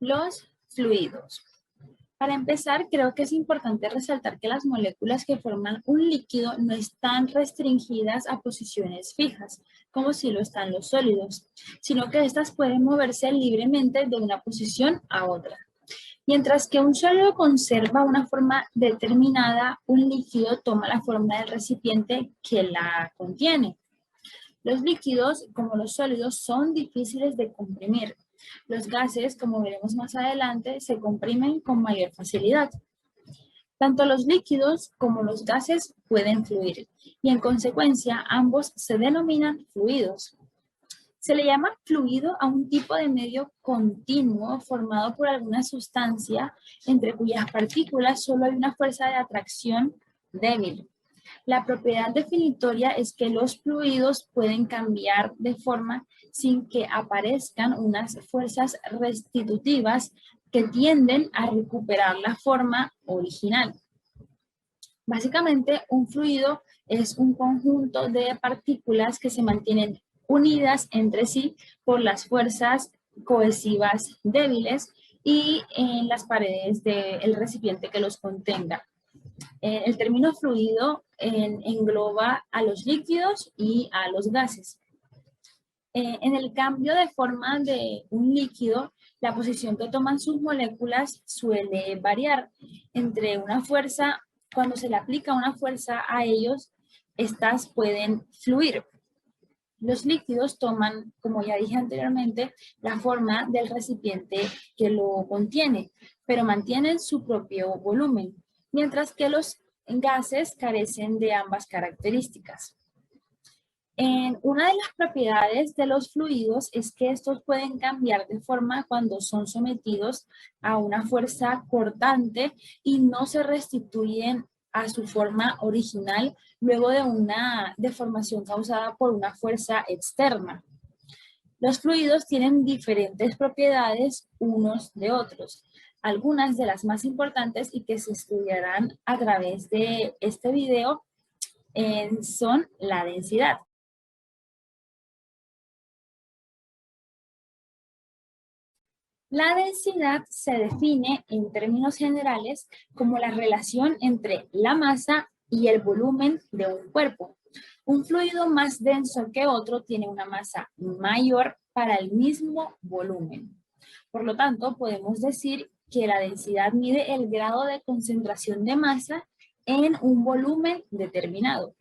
Los fluidos. Para empezar, creo que es importante resaltar que las moléculas que forman un líquido no están restringidas a posiciones fijas, como si lo están los sólidos, sino que éstas pueden moverse libremente de una posición a otra. Mientras que un sólido conserva una forma determinada, un líquido toma la forma del recipiente que la contiene. Los líquidos, como los sólidos, son difíciles de comprimir. Los gases, como veremos más adelante, se comprimen con mayor facilidad. Tanto los líquidos como los gases pueden fluir y en consecuencia ambos se denominan fluidos. Se le llama fluido a un tipo de medio continuo formado por alguna sustancia entre cuyas partículas solo hay una fuerza de atracción débil. La propiedad definitoria es que los fluidos pueden cambiar de forma sin que aparezcan unas fuerzas restitutivas que tienden a recuperar la forma original. Básicamente, un fluido es un conjunto de partículas que se mantienen unidas entre sí por las fuerzas cohesivas débiles y en las paredes del recipiente que los contenga. El término fluido engloba a los líquidos y a los gases. En el cambio de forma de un líquido, la posición que toman sus moléculas suele variar entre una fuerza. Cuando se le aplica una fuerza a ellos, estas pueden fluir. Los líquidos toman, como ya dije anteriormente, la forma del recipiente que lo contiene, pero mantienen su propio volumen, mientras que los gases carecen de ambas características. Una de las propiedades de los fluidos es que estos pueden cambiar de forma cuando son sometidos a una fuerza cortante y no se restituyen a su forma original luego de una deformación causada por una fuerza externa. Los fluidos tienen diferentes propiedades unos de otros. Algunas de las más importantes y que se estudiarán a través de este video son la densidad. La densidad se define en términos generales como la relación entre la masa y el volumen de un cuerpo. Un fluido más denso que otro tiene una masa mayor para el mismo volumen. Por lo tanto, podemos decir que la densidad mide el grado de concentración de masa en un volumen determinado.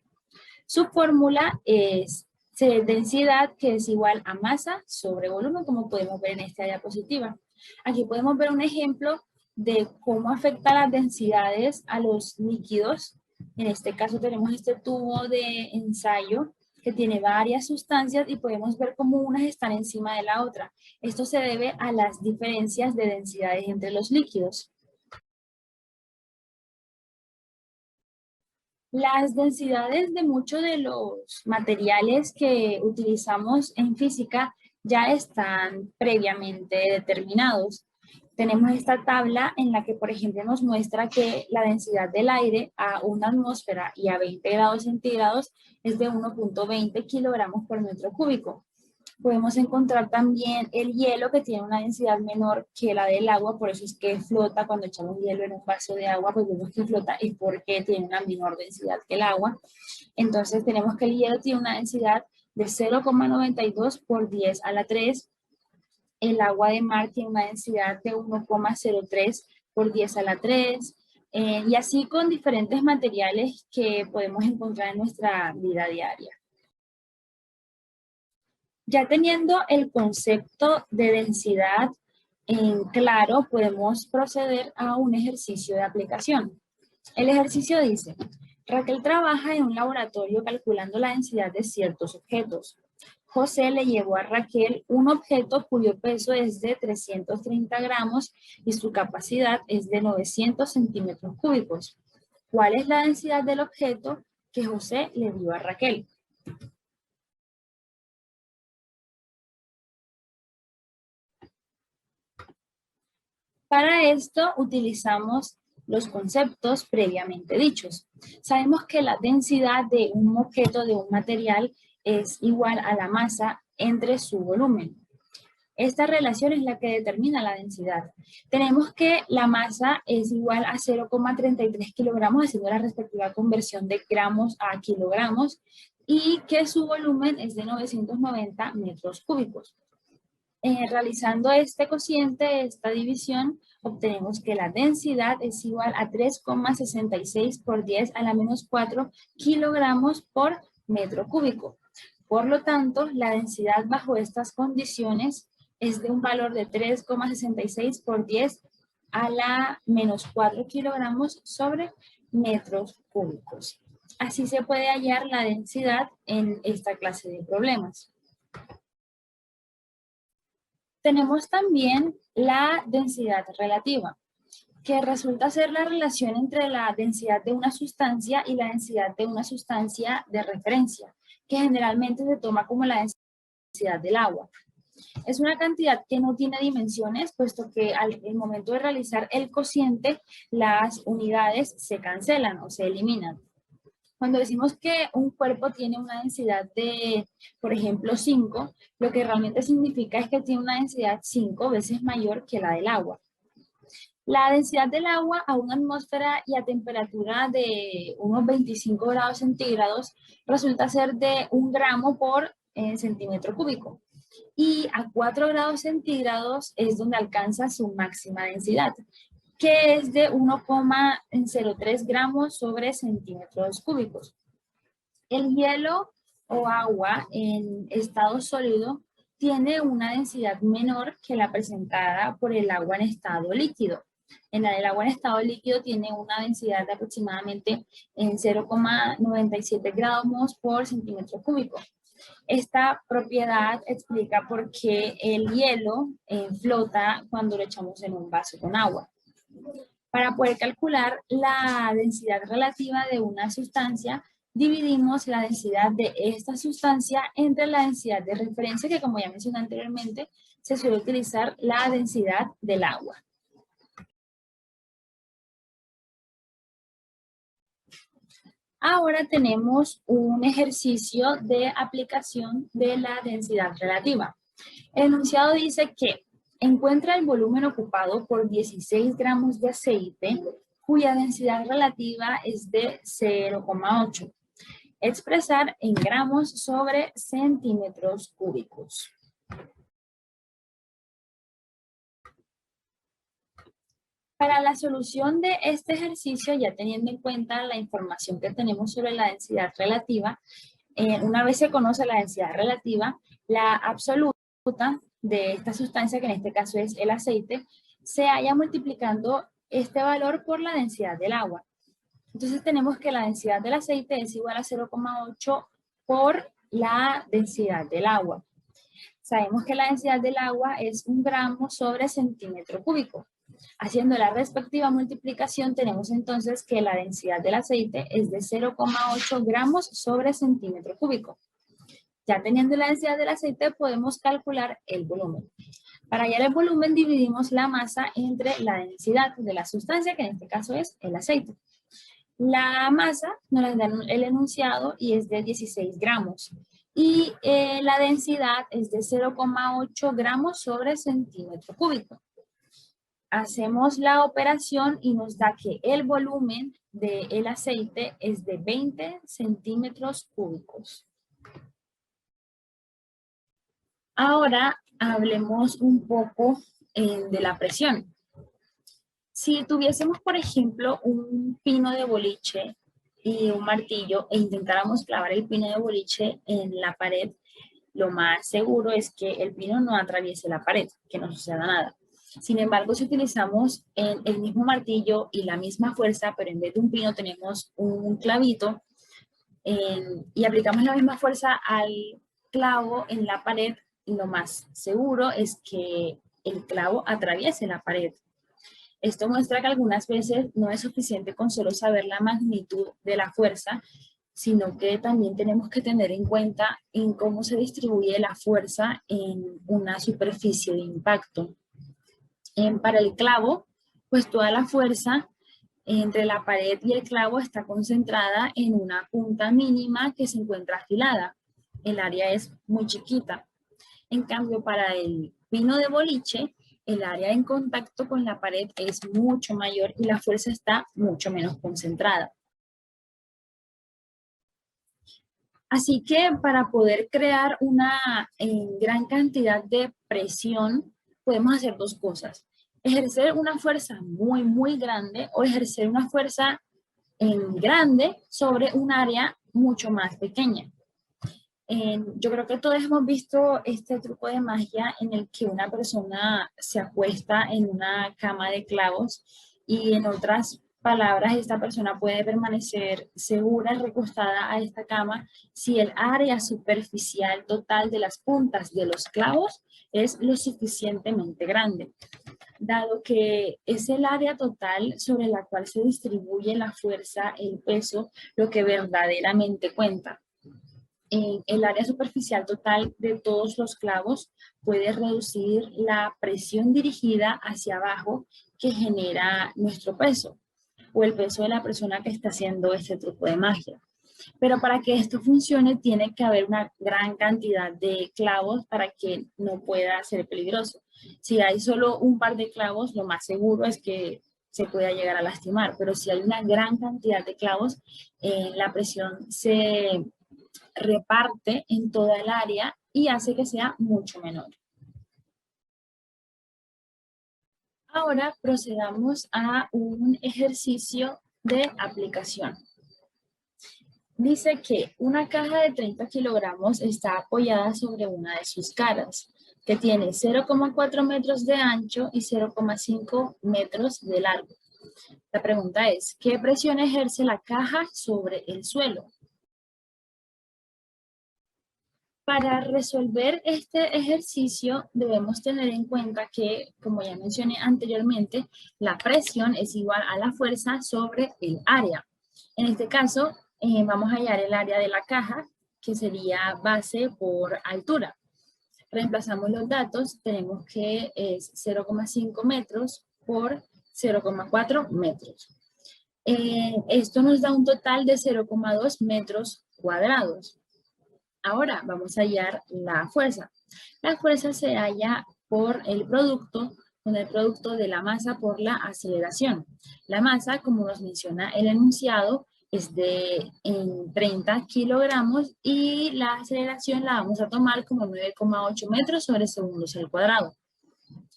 Su fórmula es densidad, que es igual a masa sobre volumen, como podemos ver en esta diapositiva. Aquí podemos ver un ejemplo de cómo afecta las densidades a los líquidos. En este caso tenemos este tubo de ensayo que tiene varias sustancias y podemos ver cómo unas están encima de la otra. Esto se debe a las diferencias de densidades entre los líquidos. Las densidades de muchos de los materiales que utilizamos en física ya están previamente determinados. Tenemos esta tabla en la que, por ejemplo, nos muestra que la densidad del aire a una atmósfera y a 20 grados centígrados es de 1.20 kilogramos por metro cúbico. Podemos encontrar también el hielo, que tiene una densidad menor que la del agua, por eso es que flota. Cuando echamos hielo en un vaso de agua, pues vemos que flota, y porque tiene una menor densidad que el agua. Entonces tenemos que el hielo tiene una densidad de 0,92 por 10 a la 3. El agua de mar tiene una densidad de 1,03 por 10 a la 3. Y así con diferentes materiales que podemos encontrar en nuestra vida diaria. Ya teniendo el concepto de densidad en claro, podemos proceder a un ejercicio de aplicación. El ejercicio dice: Raquel trabaja en un laboratorio calculando la densidad de ciertos objetos. José le llevó a Raquel un objeto cuyo peso es de 330 gramos y su capacidad es de 900 centímetros cúbicos. ¿Cuál es la densidad del objeto que José le dio a Raquel? Para esto utilizamos los conceptos previamente dichos. Sabemos que la densidad de un objeto, de un material, es igual a la masa entre su volumen. Esta relación es la que determina la densidad. Tenemos que la masa es igual a 0,33 kilogramos, haciendo la respectiva conversión de gramos a kilogramos, y que su volumen es de 990 metros cúbicos. Realizando este cociente, esta división, obtenemos que la densidad es igual a 3,66 por 10 a la menos 4 kilogramos por metro cúbico. Por lo tanto, la densidad bajo estas condiciones es de un valor de 3,66 por 10 a la menos 4 kilogramos sobre metros cúbicos. Así se puede hallar la densidad en esta clase de problemas. Tenemos también la densidad relativa, que resulta ser la relación entre la densidad de una sustancia y la densidad de una sustancia de referencia, que generalmente se toma como la densidad del agua. Es una cantidad que no tiene dimensiones, puesto que al momento de realizar el cociente, las unidades se cancelan o se eliminan. Cuando decimos que un cuerpo tiene una densidad de, por ejemplo, 5, lo que realmente significa es que tiene una densidad 5 veces mayor que la del agua. La densidad del agua a una atmósfera y a temperatura de unos 25 grados centígrados resulta ser de 1 gramo por centímetro cúbico. Y a 4 grados centígrados es donde alcanza su máxima densidad, que es de 1,03 gramos sobre centímetros cúbicos. El hielo o agua en estado sólido tiene una densidad menor que la presentada por el agua en estado líquido. En la del agua en estado líquido tiene una densidad de aproximadamente en 0,97 gramos por centímetro cúbico. Esta propiedad explica por qué el hielo flota cuando lo echamos en un vaso con agua. Para poder calcular la densidad relativa de una sustancia, dividimos la densidad de esta sustancia entre la densidad de referencia, que como ya mencioné anteriormente, se suele utilizar la densidad del agua. Ahora tenemos un ejercicio de aplicación de la densidad relativa. El enunciado dice que encuentra el volumen ocupado por 16 gramos de aceite, cuya densidad relativa es de 0,8. Expresar en gramos sobre centímetros cúbicos. Para la solución de este ejercicio, ya teniendo en cuenta la información que tenemos sobre la densidad relativa, una vez se conoce la densidad relativa, la absoluta de esta sustancia, que en este caso es el aceite, se halla multiplicando este valor por la densidad del agua. Entonces tenemos que la densidad del aceite es igual a 0,8 por la densidad del agua. Sabemos que la densidad del agua es 1 gramo sobre centímetro cúbico. Haciendo la respectiva multiplicación, tenemos entonces que la densidad del aceite es de 0,8 gramos sobre centímetro cúbico. Ya teniendo la densidad del aceite, podemos calcular el volumen. Para hallar el volumen, dividimos la masa entre la densidad de la sustancia, que en este caso es el aceite. La masa nos la da el enunciado y es de 16 gramos. Y la densidad es de 0,8 gramos sobre centímetro cúbico. Hacemos la operación y nos da que el volumen del aceite es de 20 centímetros cúbicos. Ahora hablemos un poco de la presión. Si tuviésemos, por ejemplo, un pino de boliche y un martillo e intentáramos clavar el pino de boliche en la pared, lo más seguro es que el pino no atraviese la pared, que no suceda nada. Sin embargo, si utilizamos el mismo martillo y la misma fuerza, pero en vez de un pino tenemos un clavito y aplicamos la misma fuerza al clavo en la pared, lo más seguro es que el clavo atraviese la pared. Esto muestra que algunas veces no es suficiente con solo saber la magnitud de la fuerza, sino que también tenemos que tener en cuenta en cómo se distribuye la fuerza en una superficie de impacto. Para el clavo, pues toda la fuerza entre la pared y el clavo está concentrada en una punta mínima que se encuentra afilada. El área es muy chiquita. En cambio, para el pino de boliche, el área en contacto con la pared es mucho mayor y la fuerza está mucho menos concentrada. Así que para poder crear una gran cantidad de presión, podemos hacer dos cosas. Ejercer una fuerza muy, muy grande o ejercer una fuerza grande sobre un área mucho más pequeña. Yo creo que todos hemos visto este truco de magia en el que una persona se acuesta en una cama de clavos y en otras palabras, esta persona puede permanecer segura recostada a esta cama si el área superficial total de las puntas de los clavos es lo suficientemente grande, dado que es el área total sobre la cual se distribuye la fuerza, el peso, lo que verdaderamente cuenta. En el área superficial total de todos los clavos puede reducir la presión dirigida hacia abajo que genera nuestro peso o el peso de la persona que está haciendo este truco de magia. Pero para que esto funcione tiene que haber una gran cantidad de clavos para que no pueda ser peligroso. Si hay solo un par de clavos, lo más seguro es que se pueda llegar a lastimar, pero si hay una gran cantidad de clavos, la presión se reparte en toda el área y hace que sea mucho menor. Ahora procedamos a un ejercicio de aplicación. Dice que una caja de 30 kilogramos está apoyada sobre una de sus caras, que tiene 0,4 metros de ancho y 0,5 metros de largo. La pregunta es, ¿qué presión ejerce la caja sobre el suelo? Para resolver este ejercicio debemos tener en cuenta que, como ya mencioné anteriormente, la presión es igual a la fuerza sobre el área. En este caso, vamos a hallar el área de la caja, que sería base por altura. Reemplazamos los datos, tenemos que es 0,5 metros por 0,4 metros. Esto nos da un total de 0,2 metros cuadrados. Ahora vamos a hallar la fuerza. La fuerza se halla por el producto, con el producto de la masa por la aceleración. La masa, como nos menciona el enunciado, es de 30 kilogramos y la aceleración la vamos a tomar como 9,8 metros sobre segundos al cuadrado.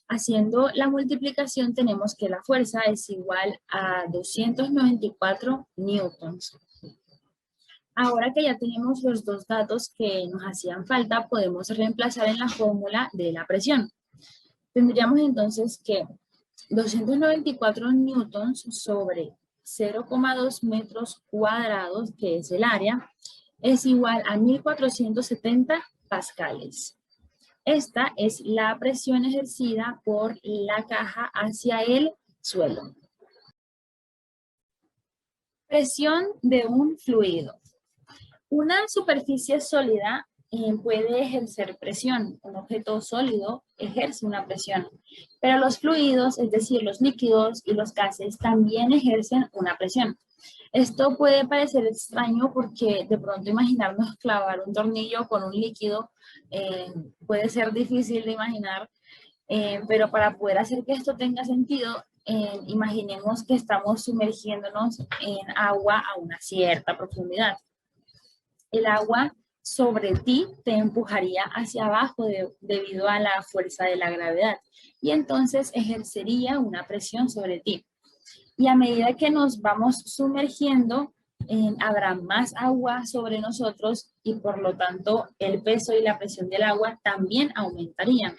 Haciendo la multiplicación tenemos que la fuerza es igual a 294 newtons. Ahora que ya tenemos los dos datos que nos hacían falta, podemos reemplazar en la fórmula de la presión. Tendríamos entonces que 294 newtons sobre 0,2 metros cuadrados, que es el área, es igual a 1470 pascales. Esta es la presión ejercida por la caja hacia el suelo. Presión de un fluido. Una superficie sólida puede ejercer presión. Un objeto sólido ejerce una presión. Pero los fluidos, es decir, los líquidos y los gases, también ejercen una presión. Esto puede parecer extraño porque de pronto imaginarnos clavar un tornillo con un líquido puede ser difícil de imaginar, pero para poder hacer que esto tenga sentido, imaginemos que estamos sumergiéndonos en agua a una cierta profundidad. El agua sobre ti te empujaría hacia abajo debido a la fuerza de la gravedad y entonces ejercería una presión sobre ti. Y a medida que nos vamos sumergiendo, habrá más agua sobre nosotros y por lo tanto el peso y la presión del agua también aumentarían.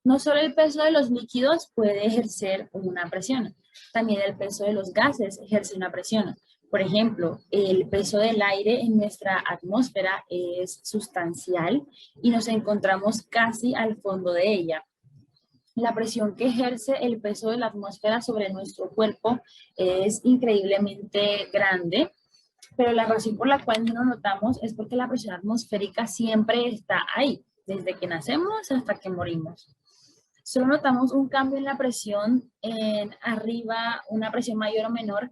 No solo el peso de los líquidos puede ejercer una presión, también el peso de los gases ejerce una presión. Por ejemplo, el peso del aire en nuestra atmósfera es sustancial y nos encontramos casi al fondo de ella. La presión que ejerce el peso de la atmósfera sobre nuestro cuerpo es increíblemente grande, pero la razón por la cual no lo notamos es porque la presión atmosférica siempre está ahí, desde que nacemos hasta que morimos. Solo notamos un cambio en la presión arriba, una presión mayor o menor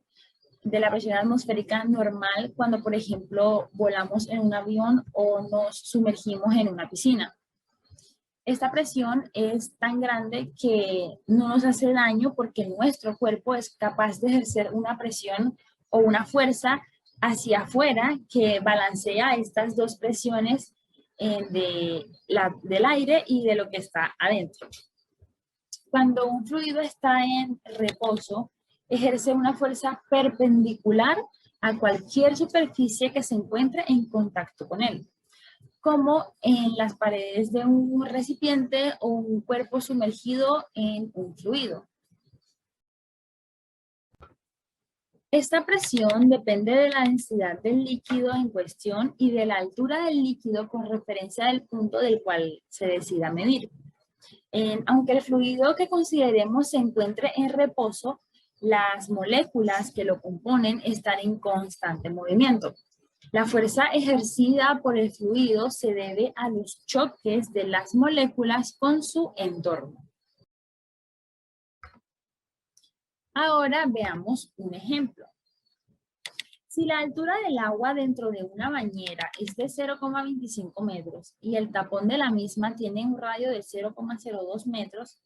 de la presión atmosférica normal cuando, por ejemplo, volamos en un avión o nos sumergimos en una piscina. Esta presión es tan grande que no nos hace daño porque nuestro cuerpo es capaz de ejercer una presión o una fuerza hacia afuera que balancea estas dos presiones del aire y de lo que está adentro. Cuando un fluido está en reposo, ejerce una fuerza perpendicular a cualquier superficie que se encuentre en contacto con él, como en las paredes de un recipiente o un cuerpo sumergido en un fluido. Esta presión depende de la densidad del líquido en cuestión y de la altura del líquido con referencia al punto del cual se decida medir. Aunque el fluido que consideremos se encuentre en reposo, las moléculas que lo componen están en constante movimiento. La fuerza ejercida por el fluido se debe a los choques de las moléculas con su entorno. Ahora veamos un ejemplo. Si la altura del agua dentro de una bañera es de 0,25 metros y el tapón de la misma tiene un radio de 0,02 metros,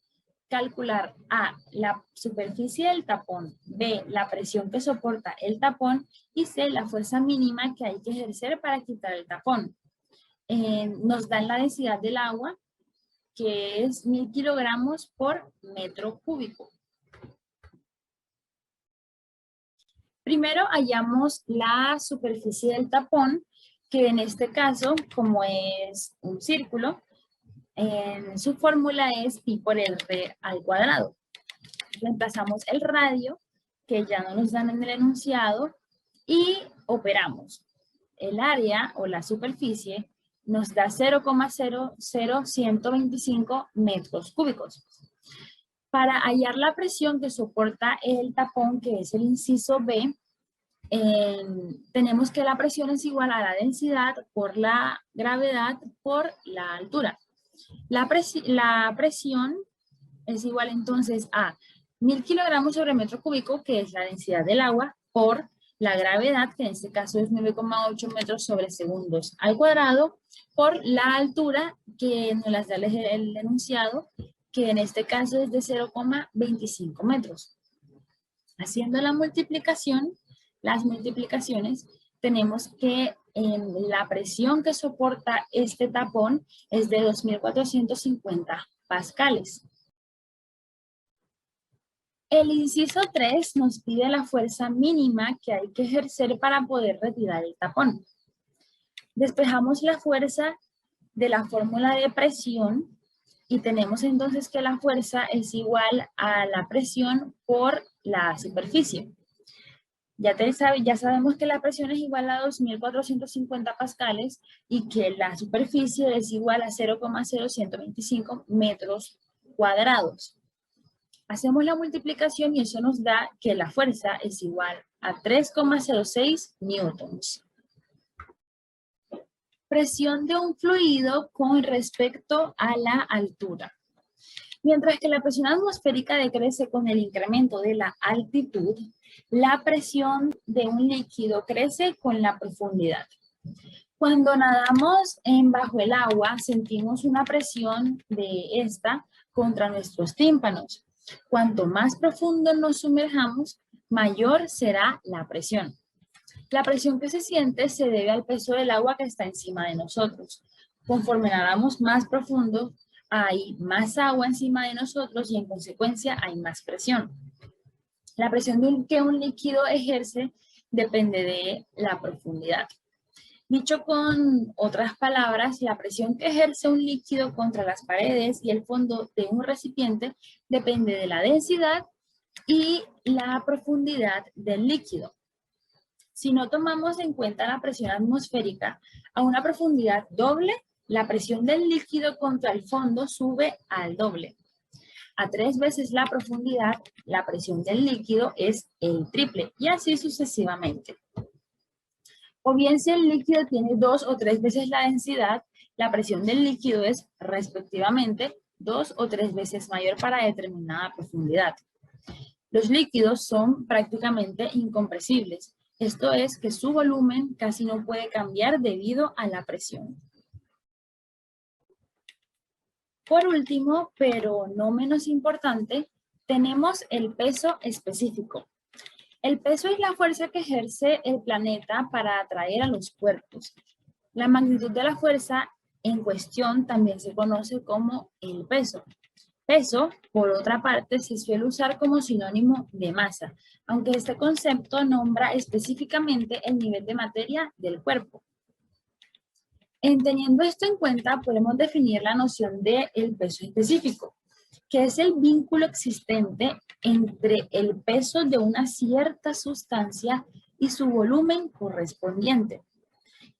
calcular A, la superficie del tapón, B, la presión que soporta el tapón y C, la fuerza mínima que hay que ejercer para quitar el tapón. Nos dan la densidad del agua, que es 1000 kilogramos por metro cúbico. Primero hallamos la superficie del tapón, que en este caso, como es un círculo, su fórmula es pi por r al cuadrado. Reemplazamos el radio, que ya no nos dan en el enunciado, y operamos. El área o la superficie nos da 0,00125 metros cúbicos. Para hallar la presión que soporta el tapón, que es el inciso B, tenemos que la presión es igual a la densidad por la gravedad por la altura. La presión es igual entonces a 1000 kilogramos sobre metro cúbico, que es la densidad del agua, por la gravedad, que en este caso es 9,8 metros sobre segundos al cuadrado, por la altura, que nos las da el enunciado, que en este caso es de 0,25 metros. Haciendo las multiplicaciones, tenemos que la presión que soporta este tapón es de 2450 pascales. El inciso 3 nos pide la fuerza mínima que hay que ejercer para poder retirar el tapón. Despejamos la fuerza de la fórmula de presión y tenemos entonces que la fuerza es igual a la presión por la superficie. Ya sabemos que la presión es igual a 2450 pascales y que la superficie es igual a 0,0125 metros cuadrados. Hacemos la multiplicación y eso nos da que la fuerza es igual a 3,06 newtons. Presión de un fluido con respecto a la altura. Mientras que la presión atmosférica decrece con el incremento de la altitud, la presión de un líquido crece con la profundidad. Cuando nadamos bajo el agua, sentimos una presión de esta contra nuestros tímpanos. Cuanto más profundo nos sumerjamos, mayor será la presión. La presión que se siente se debe al peso del agua que está encima de nosotros. Conforme nadamos más profundo, hay más agua encima de nosotros y en consecuencia hay más presión. La presión que un líquido ejerce depende de la profundidad. Dicho con otras palabras, la presión que ejerce un líquido contra las paredes y el fondo de un recipiente depende de la densidad y la profundidad del líquido. Si no tomamos en cuenta la presión atmosférica, a una profundidad doble, la presión del líquido contra el fondo sube al doble. A 3 veces la profundidad, la presión del líquido es el triple y así sucesivamente. O bien si el líquido tiene 2 o 3 veces la densidad, la presión del líquido es respectivamente 2 o 3 veces mayor para determinada profundidad. Los líquidos son prácticamente incompresibles. Esto es que su volumen casi no puede cambiar debido a la presión. Por último, pero no menos importante, tenemos el peso específico. El peso es la fuerza que ejerce el planeta para atraer a los cuerpos. La magnitud de la fuerza en cuestión también se conoce como el peso. Peso, por otra parte, se suele usar como sinónimo de masa, aunque este concepto nombra específicamente el nivel de materia del cuerpo. Teniendo esto en cuenta, podemos definir la noción de el peso específico, que es el vínculo existente entre el peso de una cierta sustancia y su volumen correspondiente,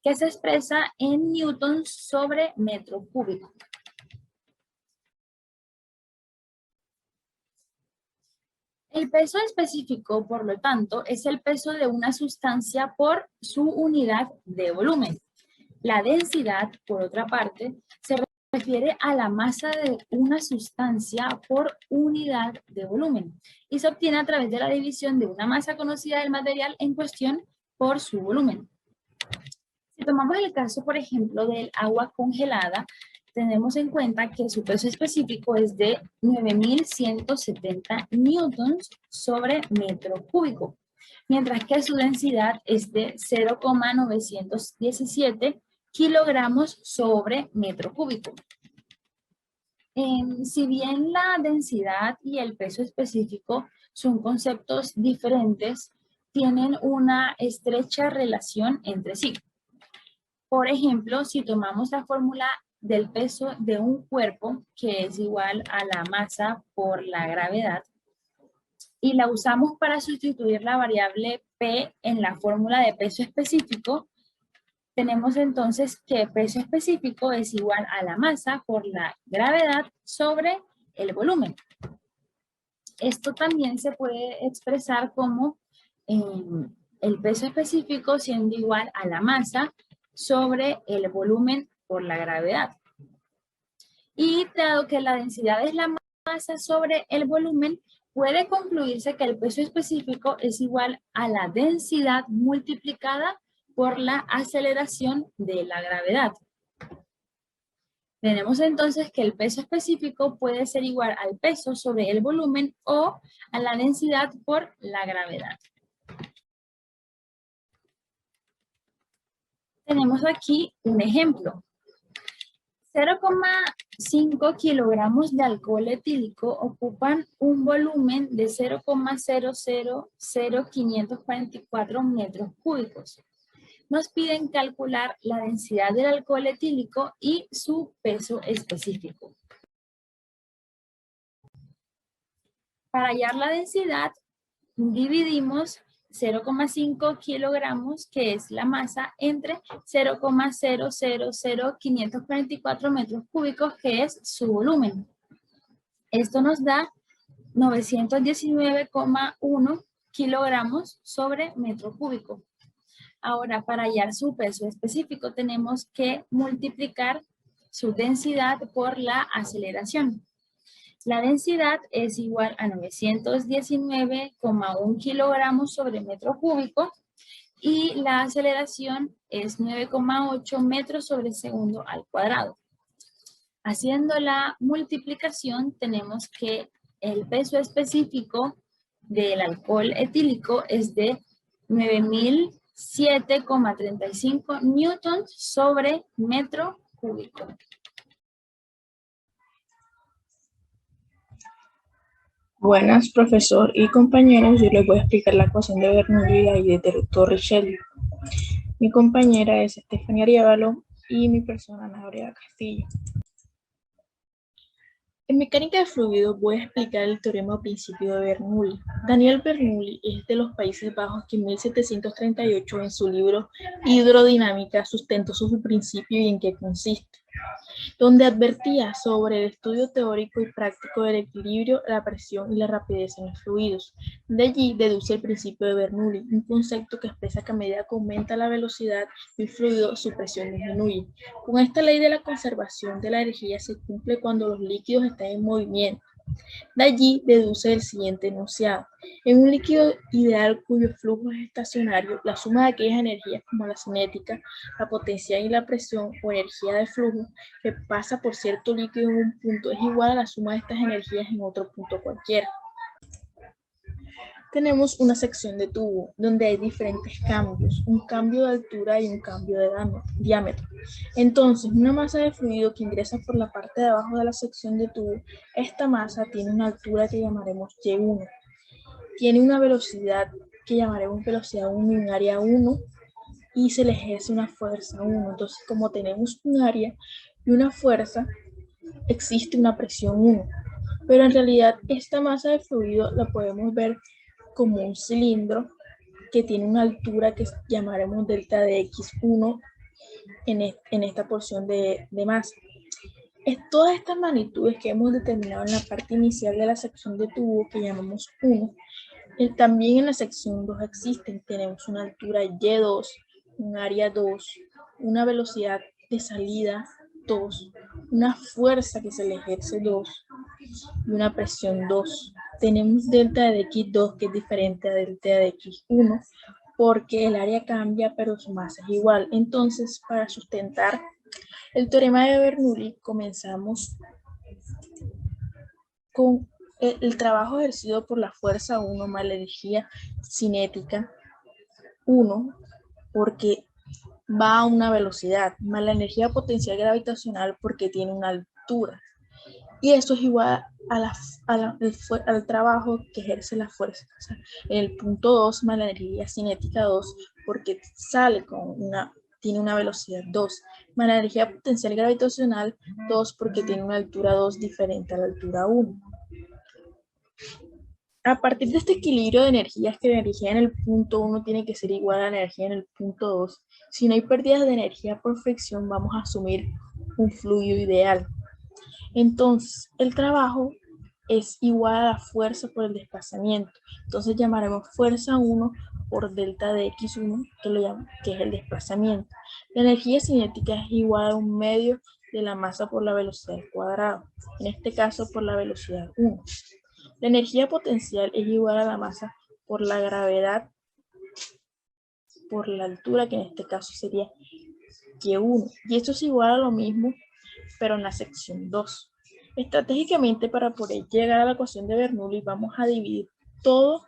que se expresa en newtons sobre metro cúbico. El peso específico, por lo tanto, es el peso de una sustancia por su unidad de volumen. La densidad, por otra parte, se refiere a la masa de una sustancia por unidad de volumen y se obtiene a través de la división de una masa conocida del material en cuestión por su volumen. Si tomamos el caso, por ejemplo, del agua congelada, tenemos en cuenta que su peso específico es de 9.170 newtons sobre metro cúbico, mientras que su densidad es de 0,917 kilogramos sobre metro cúbico. Si bien la densidad y el peso específico son conceptos diferentes, tienen una estrecha relación entre sí. Por ejemplo, si tomamos la fórmula del peso de un cuerpo, que es igual a la masa por la gravedad, y la usamos para sustituir la variable P en la fórmula de peso específico, tenemos entonces que peso específico es igual a la masa por la gravedad sobre el volumen. Esto también se puede expresar como el peso específico siendo igual a la masa sobre el volumen por la gravedad. Y dado que la densidad es la masa sobre el volumen, puede concluirse que el peso específico es igual a la densidad multiplicada por la aceleración de la gravedad. Tenemos entonces que el peso específico puede ser igual al peso sobre el volumen o a la densidad por la gravedad. Tenemos aquí un ejemplo. 0,5 kilogramos de alcohol etílico ocupan un volumen de 0,000544 metros cúbicos. Nos piden calcular la densidad del alcohol etílico y su peso específico. Para hallar la densidad, dividimos 0,5 kilogramos, que es la masa, entre 0,000544 metros cúbicos, que es su volumen. Esto nos da 919,1 kilogramos sobre metro cúbico. Ahora, para hallar su peso específico, tenemos que multiplicar su densidad por la aceleración. La densidad es igual a 919,1 kilogramos sobre metro cúbico y la aceleración es 9,8 metros sobre segundo al cuadrado. Haciendo la multiplicación, tenemos que el peso específico del alcohol etílico es de 9.007,35 newtons sobre metro cúbico. Buenas, profesor y compañeros. Yo les voy a explicar la ecuación de Bernoulli y de Torricelli. Mi compañera es Estefanía Arevalo y mi persona Ana Gabriela Castillo. En mecánica de fluidos voy a explicar el teorema o principio de Bernoulli. Daniel Bernoulli es de los Países Bajos que en 1738 en su libro Hidrodinámica sustentó su principio y en qué consiste, donde advertía sobre el estudio teórico y práctico del equilibrio, la presión y la rapidez en los fluidos. De allí deduce el principio de Bernoulli, un concepto que expresa que a medida que aumenta la velocidad del fluido, su presión disminuye. Con esta ley de la conservación de la energía se cumple cuando los líquidos están en movimiento. De allí deduce el siguiente enunciado. En un líquido ideal cuyo flujo es estacionario, la suma de aquellas energías como la cinética, la potencial y la presión o energía de flujo que pasa por cierto líquido en un punto es igual a la suma de estas energías en otro punto cualquiera. Tenemos una sección de tubo donde hay diferentes cambios, un cambio de altura y un cambio de diámetro. Entonces, una masa de fluido que ingresa por la parte de abajo de la sección de tubo, esta masa tiene una altura que llamaremos Y1, tiene una velocidad que llamaremos velocidad 1 y un área 1 y se le ejerce una fuerza 1. Entonces, como tenemos un área y una fuerza, existe una presión 1. Pero en realidad esta masa de fluido la podemos ver como un cilindro que tiene una altura que llamaremos delta de X1 en esta porción de masa. Todas estas magnitudes que hemos determinado en la parte inicial de la sección de tubo que llamamos 1, también en la sección 2 existen. Tenemos una altura Y2, un área 2, una velocidad de salida 2, una fuerza que se le ejerce 2 y una presión 2. Tenemos delta de X2 que es diferente a delta de X1 porque el área cambia pero su masa es igual. Entonces, para sustentar el teorema de Bernoulli, comenzamos con el trabajo ejercido por la fuerza 1 más la energía cinética 1, porque va a una velocidad, más la potencial gravitacional porque tiene una altura. Y eso es igual al trabajo que ejerce la fuerza. O sea, en el punto 2 más la energía cinética 2 porque tiene una velocidad 2, más la energía potencial gravitacional 2 porque tiene una altura 2 diferente a la altura 1. A partir de este equilibrio de energías, que la energía en el punto 1 tiene que ser igual a la energía en el punto 2, si no hay pérdidas de energía por fricción, vamos a asumir un fluido ideal. Entonces, el trabajo es igual a la fuerza por el desplazamiento. Entonces, llamaremos fuerza 1 por delta de X1, que es el desplazamiento. La energía cinética es igual a un medio de la masa por la velocidad al cuadrado, en este caso por la velocidad 1. La energía potencial es igual a la masa por la gravedad por la altura, que en este caso sería Q1. Y esto es igual a lo mismo, pero en la sección 2. Estratégicamente, para poder llegar a la ecuación de Bernoulli, vamos a dividir todo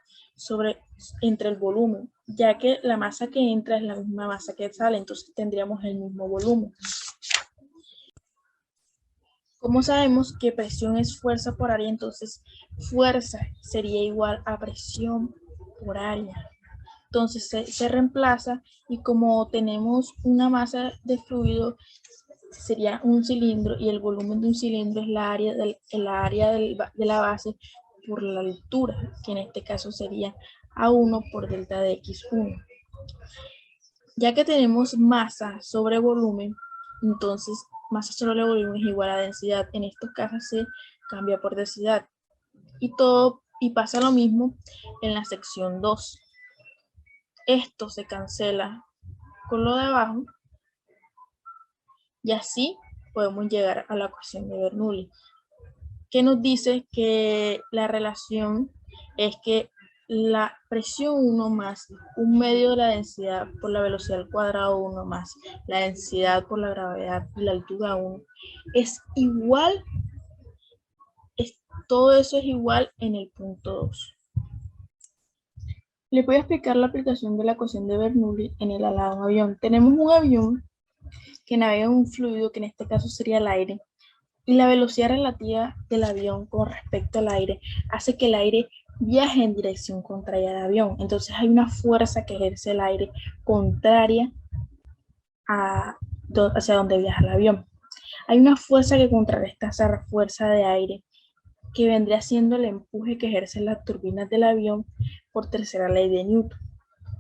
entre el volumen, ya que la masa que entra es la misma masa que sale, entonces tendríamos el mismo volumen. Como sabemos que presión es fuerza por área, entonces fuerza sería igual a presión por área. Entonces se reemplaza y como tenemos una masa de fluido, sería un cilindro y el volumen de un cilindro es la área de la base por la altura, que en este caso sería A1 por delta de X1. Ya que tenemos masa sobre volumen, entonces masa sobre volumen es igual a densidad. En estos casos se cambia por densidad. Y pasa lo mismo en la sección 2. Esto se cancela con lo de abajo y así podemos llegar a la ecuación de Bernoulli, que nos dice que la relación es que la presión 1 más un medio de la densidad por la velocidad al cuadrado 1 más la densidad por la gravedad y la altura 1 es igual, todo eso es igual en el punto 2. Les voy a explicar la aplicación de la ecuación de Bernoulli en el ala de un avión. Tenemos un avión que navega en un fluido, que en este caso sería el aire, y la velocidad relativa del avión con respecto al aire hace que el aire viaje en dirección contraria al avión. Entonces hay una fuerza que ejerce el aire contraria hacia donde viaja el avión. Hay una fuerza que contrarresta esa fuerza de aire, que vendría siendo el empuje que ejercen las turbinas del avión por tercera ley de Newton.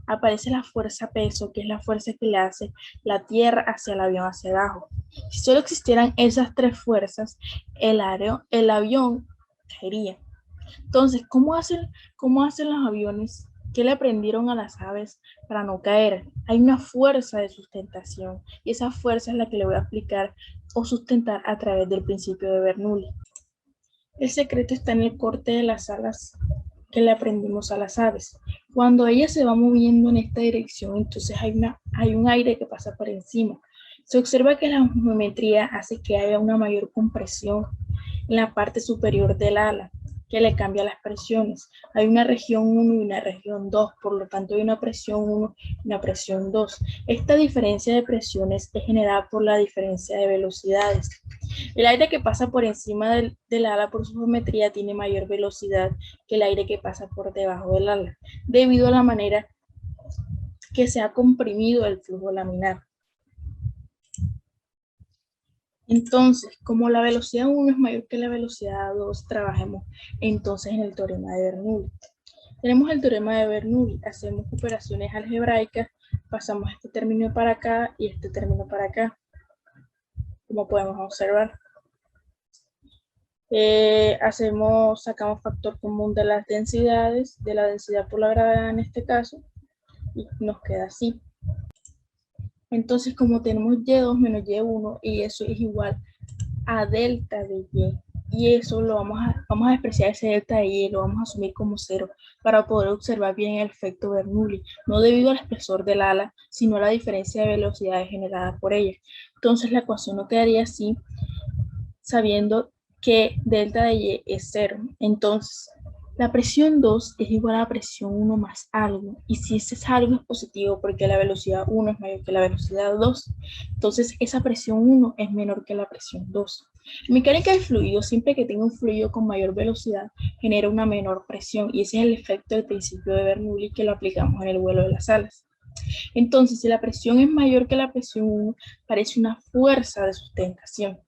Aparece la fuerza peso, que es la fuerza que le hace la Tierra hacia el avión hacia abajo. Si solo existieran esas tres fuerzas, el avión caería. Entonces, ¿cómo hacen los aviones? ¿Qué le aprendieron a las aves para no caer? Hay una fuerza de sustentación y esa fuerza es la que le voy a aplicar o sustentar a través del principio de Bernoulli. El secreto está en el corte de las alas que le aprendimos a las aves. Cuando ella se va moviendo en esta dirección, entonces hay un aire que pasa por encima. Se observa que la geometría hace que haya una mayor compresión en la parte superior del ala, que le cambia las presiones. Hay una región 1 y una región 2, por lo tanto hay una presión 1 y una presión 2. Esta diferencia de presiones es generada por la diferencia de velocidades. El aire que pasa por encima del ala por su geometría tiene mayor velocidad que el aire que pasa por debajo del ala, debido a la manera que se ha comprimido el flujo laminar. Entonces, como la velocidad 1 es mayor que la velocidad 2, trabajemos entonces en el teorema de Bernoulli. Tenemos el teorema de Bernoulli, hacemos operaciones algebraicas, pasamos este término para acá y este término para acá, como podemos observar. Sacamos factor común de las densidades, de la densidad por la gravedad en este caso, y nos queda así. Entonces, como tenemos y2 menos y1, y eso es igual a delta de y, y eso lo vamos a despreciar ese delta de y, lo vamos a asumir como 0 para poder observar bien el efecto Bernoulli, no debido al espesor del ala, sino a la diferencia de velocidades generada por ella. Entonces, la ecuación nos quedaría así, sabiendo que delta de y es 0. Entonces, la presión 2 es igual a la presión 1 más algo. Y si ese es algo es positivo porque la velocidad 1 es mayor que la velocidad 2, entonces esa presión 1 es menor que la presión 2. En mecánica del fluido, siempre que tenga un fluido con mayor velocidad, genera una menor presión. Y ese es el efecto del principio de Bernoulli que lo aplicamos en el vuelo de las alas. Entonces, si la presión es mayor que la presión 1, parece una fuerza de sustentación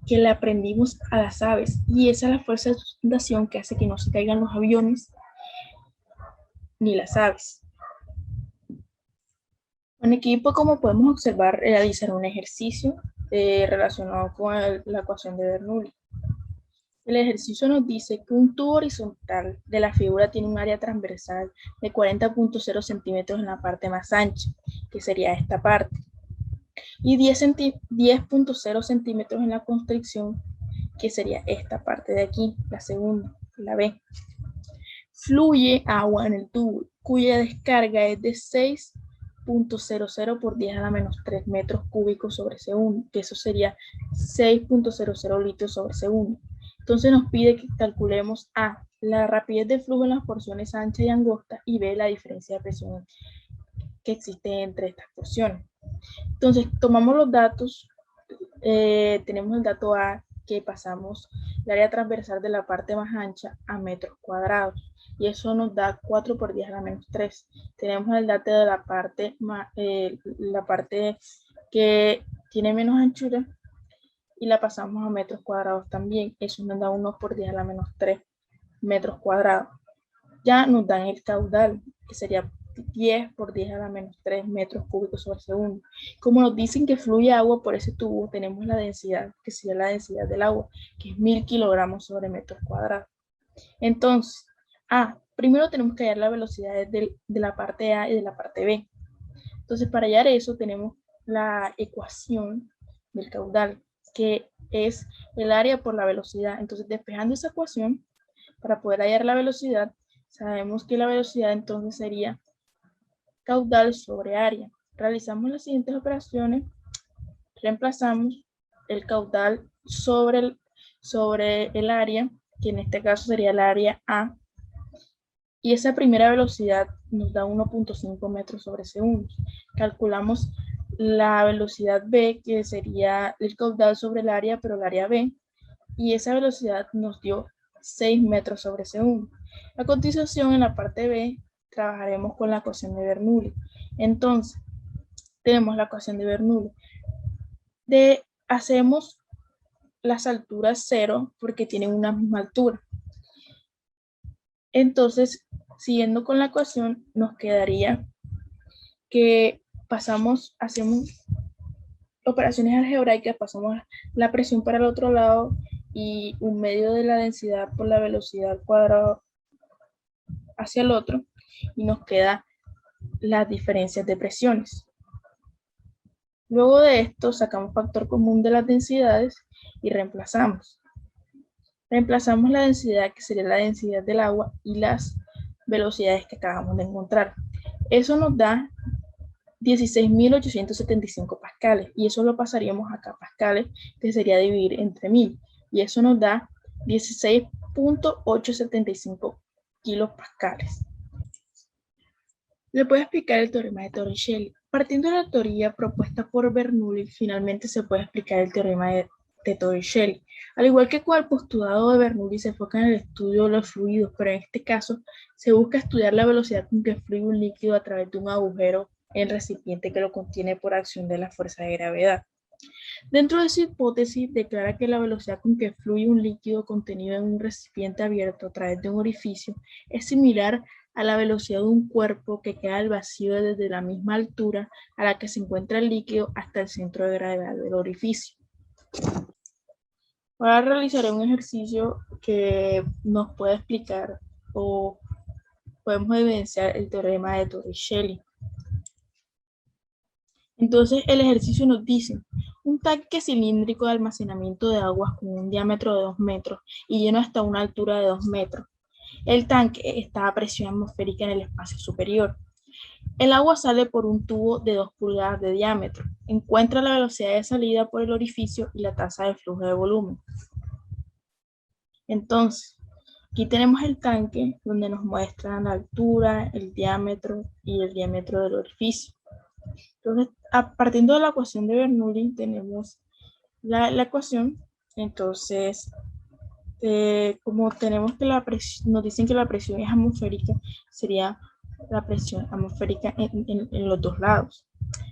que le aprendimos a las aves, y esa es la fuerza de sustentación que hace que no se caigan los aviones ni las aves. En equipo, como podemos observar, realizar un ejercicio relacionado con la ecuación de Bernoulli. El ejercicio nos dice que un tubo horizontal de la figura tiene un área transversal de 40.0 centímetros en la parte más ancha, que sería esta parte, y 10.0 centímetros en la constricción, que sería esta parte de aquí, la segunda, la B. Fluye agua en el tubo, cuya descarga es de 6.00 por 10 a la menos 3 metros cúbicos sobre segundo, que eso sería 6.00 litros sobre segundo. Entonces nos pide que calculemos A, la rapidez de flujo en las porciones anchas y angostas, y B, la diferencia de presión que existe entre estas porciones. Entonces tomamos los datos, tenemos el dato A, que pasamos el área transversal de la parte más ancha a metros cuadrados, y eso nos da 4 por 10 a la menos 3. Tenemos el dato de la parte que tiene menos anchura, y la pasamos a metros cuadrados también. Eso nos da 1 por 10 a la menos 3 metros cuadrados. Ya nos dan el caudal, que sería 10 por 10 a la menos 3 metros cúbicos sobre segundo. Como nos dicen que fluye agua por ese tubo, tenemos la densidad, que sería la densidad del agua, que es 1000 kilogramos sobre metros cuadrados. Entonces, primero tenemos que hallar las velocidades de la parte A y de la parte B. Entonces, para hallar eso, tenemos la ecuación del caudal, que es el área por la velocidad. Entonces, despejando esa ecuación, para poder hallar la velocidad, sabemos que la velocidad entonces sería caudal sobre área. Realizamos las siguientes operaciones. Reemplazamos el caudal sobre el área, que en este caso sería el área A, y esa primera velocidad nos da 1.5 metros sobre segundo. Calculamos la velocidad B, que sería el caudal sobre el área, pero el área B, y esa velocidad nos dio 6 metros sobre segundo. A continuación, en la parte B, trabajaremos con la ecuación de Bernoulli. Entonces, tenemos la ecuación de Bernoulli. Hacemos las alturas 0 porque tienen una misma altura. Entonces, siguiendo con la ecuación, nos quedaría que hacemos operaciones algebraicas, pasamos la presión para el otro lado y un medio de la densidad por la velocidad al cuadrado hacia el otro, y nos queda las diferencias de presiones. Luego de esto sacamos factor común de las densidades y reemplazamos. Reemplazamos la densidad, que sería la densidad del agua, y las velocidades que acabamos de encontrar. Eso nos da 16.875 pascales, y eso lo pasaríamos acá a pascales, que sería dividir entre 1000, y eso nos da 16.875 kilopascales. Le puedo explicar el teorema de Torricelli. Partiendo de la teoría propuesta por Bernoulli, finalmente se puede explicar el teorema de Torricelli. Al igual que con el postulado de Bernoulli, se enfoca en el estudio de los fluidos, pero en este caso se busca estudiar la velocidad con que fluye un líquido a través de un agujero en el recipiente que lo contiene por acción de la fuerza de gravedad. Dentro de su hipótesis, declara que la velocidad con que fluye un líquido contenido en un recipiente abierto a través de un orificio es similar a la velocidad de un cuerpo que queda al vacío desde la misma altura a la que se encuentra el líquido hasta el centro de gravedad del orificio. Ahora realizaré un ejercicio que nos puede explicar o podemos evidenciar el teorema de Torricelli. Entonces el ejercicio nos dice, un tanque cilíndrico de almacenamiento de aguas con un diámetro de 2 metros y lleno hasta una altura de 2 metros. El tanque está a presión atmosférica en el espacio superior. El agua sale por un tubo de 2 pulgadas de diámetro. Encuentra la velocidad de salida por el orificio y la tasa de flujo de volumen. Entonces, aquí tenemos el tanque donde nos muestran la altura, el diámetro y el diámetro del orificio. Entonces, partiendo de la ecuación de Bernoulli, tenemos la ecuación. Entonces, como tenemos que nos dicen que la presión es atmosférica, sería la presión atmosférica en los dos lados.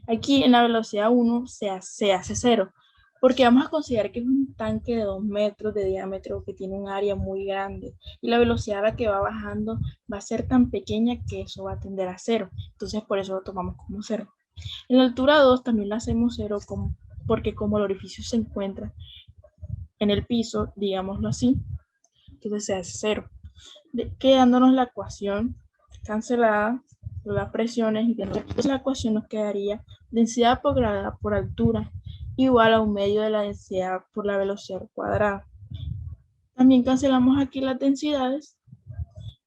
Aquí en la velocidad 1 se hace 0, porque vamos a considerar que es un tanque de 2 metros de diámetro que tiene un área muy grande y la velocidad a la que va bajando va a ser tan pequeña que eso va a tender a 0. Entonces por eso lo tomamos como 0. En la altura 2 también la hacemos 0 porque como el orificio se encuentra en el piso, digámoslo así, entonces se hace 0. Quedándonos la ecuación cancelada por las presiones, y entonces la ecuación nos quedaría densidad por gravedad por altura igual a un medio de la densidad por la velocidad cuadrada. También cancelamos aquí las densidades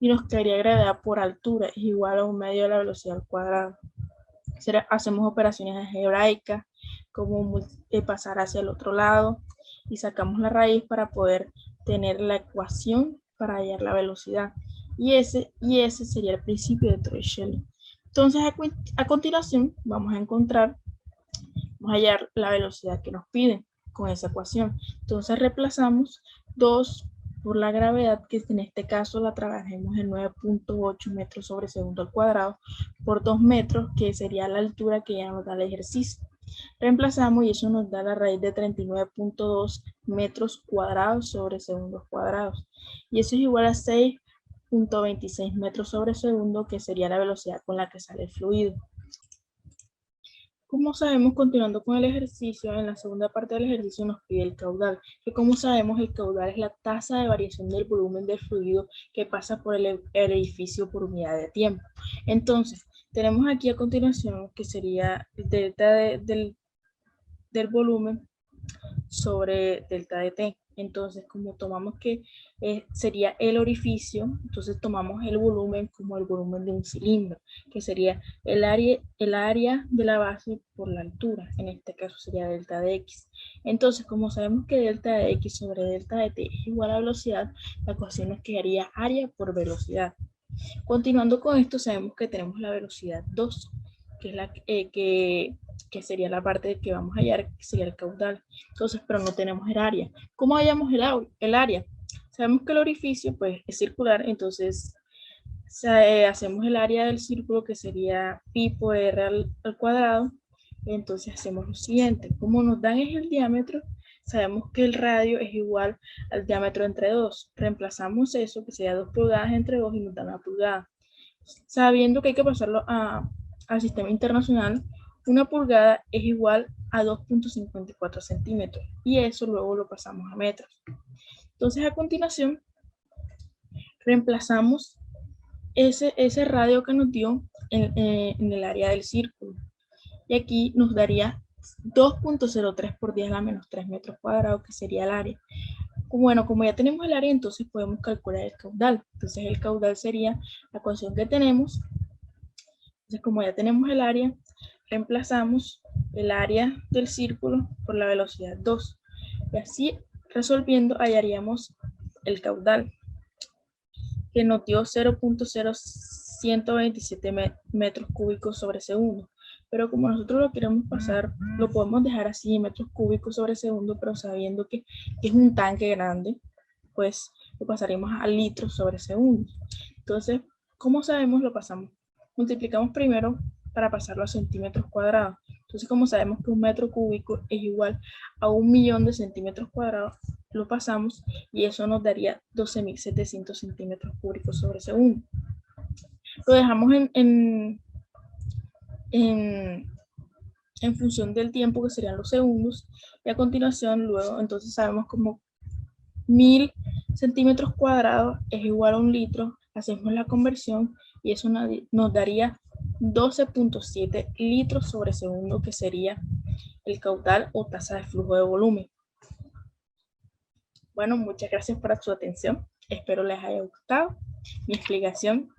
y nos quedaría gravedad por altura es igual a un medio de la velocidad cuadrada. Hacemos operaciones algebraicas como pasar hacia el otro lado y sacamos la raíz para poder tener la ecuación para hallar la velocidad. Y ese sería el principio de Torricelli. Entonces, a continuación, vamos a hallar la velocidad que nos piden con esa ecuación. Entonces, reemplazamos 2 por la gravedad, que en este caso la trabajemos en 9.8 metros sobre segundo al cuadrado, por 2 metros, que sería la altura que ya nos da el ejercicio. Reemplazamos y eso nos da la raíz de 39.2 metros cuadrados sobre segundos cuadrados. Y eso es igual a 6.26 metros sobre segundo, que sería la velocidad con la que sale el fluido. Como sabemos, continuando con el ejercicio, en la segunda parte del ejercicio nos pide el caudal, que como sabemos el caudal es la tasa de variación del volumen del fluido que pasa por el edificio por unidad de tiempo. Entonces, tenemos aquí a continuación que sería el delta del volumen sobre delta de T. Entonces, como tomamos que sería el orificio, entonces tomamos el volumen como el volumen de un cilindro, que sería el área de la base por la altura, en este caso sería delta de X. Entonces, como sabemos que delta de X sobre delta de T es igual a velocidad, la ecuación nos quedaría área por velocidad. Continuando con esto, sabemos que tenemos la velocidad 2, que es la que sería la parte que vamos a hallar, que sería el caudal. Entonces, pero no tenemos el área. ¿Cómo hallamos el área? Sabemos que el orificio pues, es circular, entonces hacemos el área del círculo, que sería pi por r al cuadrado. Entonces hacemos lo siguiente. Como nos dan es el diámetro, sabemos que el radio es igual al diámetro entre 2. Reemplazamos eso, que sería 2 pulgadas entre 2, y nos da una pulgada. Sabiendo que hay que pasarlo al sistema internacional, una pulgada es igual a 2.54 centímetros, y eso luego lo pasamos a metros. Entonces, a continuación, reemplazamos ese radio que nos dio en el área del círculo. Y aquí nos daría 2.03 por 10 a la menos 3 metros cuadrados, que sería el área. Bueno, como ya tenemos el área, entonces podemos calcular el caudal. Entonces el caudal sería la ecuación que tenemos. Entonces como ya tenemos el área, reemplazamos el área del círculo por la velocidad 2. Y así resolviendo hallaríamos el caudal, que nos dio 0.0127 metros cúbicos sobre segundo. Pero como nosotros lo queremos pasar, lo podemos dejar así en metros cúbicos sobre segundo, pero sabiendo que es un tanque grande, pues lo pasaremos a litros sobre segundo. Entonces, ¿cómo sabemos? Lo pasamos. Multiplicamos primero para pasarlo a centímetros cuadrados. Entonces, como sabemos que un metro cúbico es igual a 1.000.000 de centímetros cuadrados, lo pasamos y eso nos daría 12.700 centímetros cúbicos sobre segundo. Lo dejamos en función del tiempo, que serían los segundos, y a continuación luego entonces sabemos como 1.000 centímetros cuadrados es igual a un litro, hacemos la conversión y eso nos daría 12.7 litros sobre segundo, que sería el caudal o tasa de flujo de volumen. Bueno, muchas gracias por su atención. Espero les haya gustado mi explicación